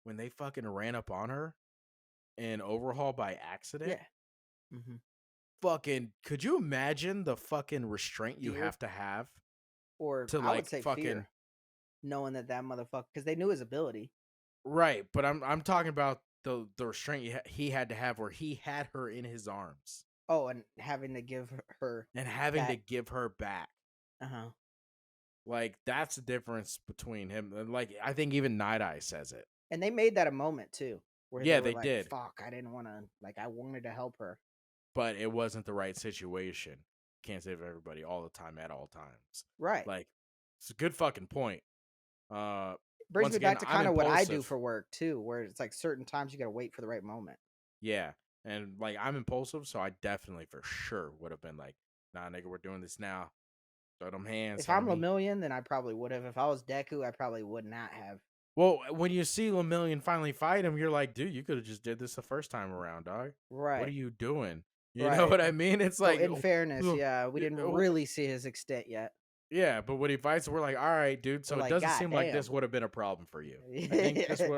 when they fucking ran up on her in Overhaul by accident. Yeah. Mm-hmm. Fucking, could you imagine the fucking restraint you Fear, have to have or to I would like say fucking fear, knowing that motherfucker, because they knew his ability. right? But I'm talking about the restraint he had to have where he had her in his arms Oh, and having to give her and having to back. give her back. Uh-huh. Like that's the difference between him. And like I think even Night Eye says it. And they made that a moment too, where they Yeah, were they like, did, "Fuck, I didn't want to. Like, I wanted to help her." but it wasn't the right situation. Can't save everybody all the time at all times. Right. Like it's a good fucking point. Brings Once me again, back to I'm kind of what I do impulsive. for work too, where it's like certain times you got to wait for the right moment. Yeah, and like I'm impulsive, so I definitely for sure would have been like, "Nah, nigga, we're doing this now. Throw them hands, If I'm homie." lemillion, then I probably would have. If I was Deku, I probably would not have. Well, when you see Lemillion finally fight him, you're like, dude, you could have just did this the first time around, dog. What are Right. you doing? You know Right. what I mean? It's So like, in fairness, yeah, we didn't oh, really see his extent yet. yeah, but when he fights, we're like, all right, dude. We're So it like, doesn't God seem like damn. this would have been a problem for you.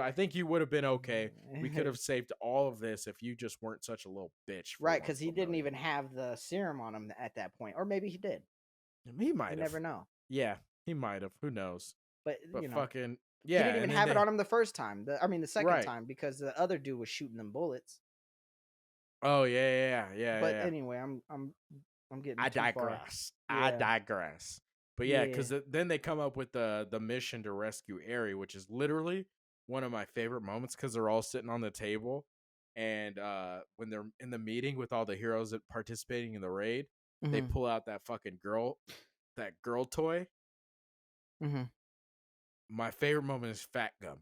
I think you would have been okay. We could have saved all of this if you just weren't such a little bitch. For Right, because once, he didn't Lemillion. even have the serum on him at that point, or maybe he did. He You might have. never know. Yeah, he might have. Who knows? But But you know, fucking he yeah, didn't even and then have it on him the first time. The second right. time, because the other dude was shooting them bullets. Oh yeah. But anyway, I'm getting I too far. digress. I Yeah, digress. But yeah, yeah. because then they come up with the mission to rescue Eri, which is literally one of my favorite moments because they're all sitting on the table, and when they're in the meeting with all the heroes that participating in the raid, they Mm-hmm. pull out that fucking that girl toy. Mm-hmm. My favorite moment is Fat Gum,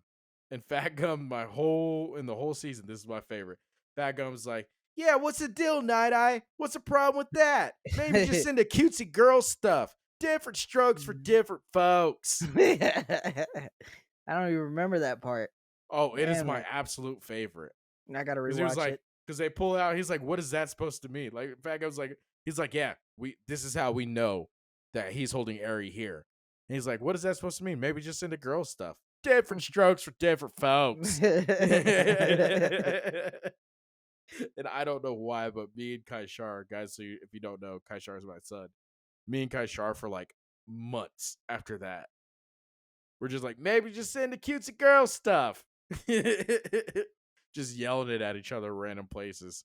and Fat Gum, in the whole season, this is my favorite. Fat Gum's like, yeah, what's the deal, Night Eye? What's the problem with that? Maybe just send a cutesy girl stuff. Different strokes for different folks. I don't even remember that part. Oh, it is Damn my it! absolute favorite. I gotta Because he was rewatch like, it. because they pull it out, he's like, what is that supposed to mean? Like, Fat Gum's like, he's like, yeah, this is how we know that he's holding Eri here. And he's like, what is that supposed to mean? Maybe just into girl stuff. Different strokes for different folks. And I don't know why, but me and Kaishar, guys, so if you don't know, Kaishar is my son. Me and Kaishar for like months after that, we're just like, maybe just send the cutesy girl stuff. Just yelling it at each other random places.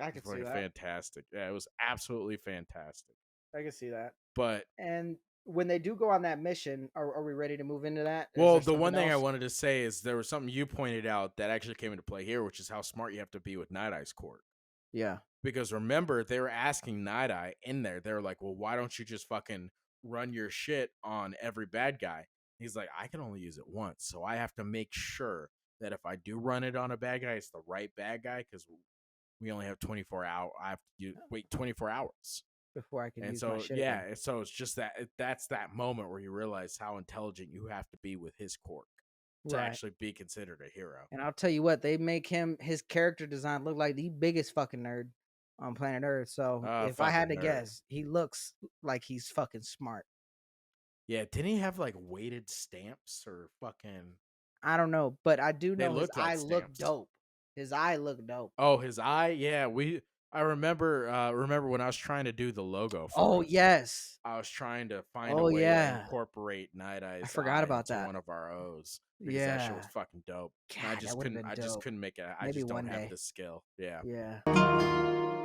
I It's could see fucking that. fantastic. Yeah, it was absolutely fantastic. I can see that. But And when they do go on that mission, are we ready to move into that? Is well, there the one something thing I else? wanted to say is there was something you pointed out that actually came into play here, which is how smart you have to be with Night Eye's court. Yeah. Because remember, they were asking Night Eye in there. They were like, well, why don't you just fucking run your shit on every bad guy? He's like, I can only use it once. So I have to make sure that if I do run it on a bad guy, it's the right bad guy because we only have 24 hours. I have to wait 24 hours. Before I can And use my so, shit yeah, again. so it's just that's that moment where you realize how intelligent you have to be with his quirk to Right. actually be considered a hero. And I'll tell you what, they make his character design look like the biggest fucking nerd on planet Earth. So if I had to Fucking nerd. guess, he looks like he's fucking smart. Yeah, didn't he have like weighted stamps or fucking? I don't know, but I do They know his looked like eye looked stamps. dope. His eye looked dope. Oh, his eye. Yeah, I remember when I was trying to do the logo for Oh it. yes. I was trying to find a Oh way to yeah. incorporate Night I Eye's forgot eye about into that. one of our O's because that shit Yeah. was fucking dope. And God, that would have been I just dope. couldn't make it. I Maybe just don't one have day. the skill. Yeah. Yeah.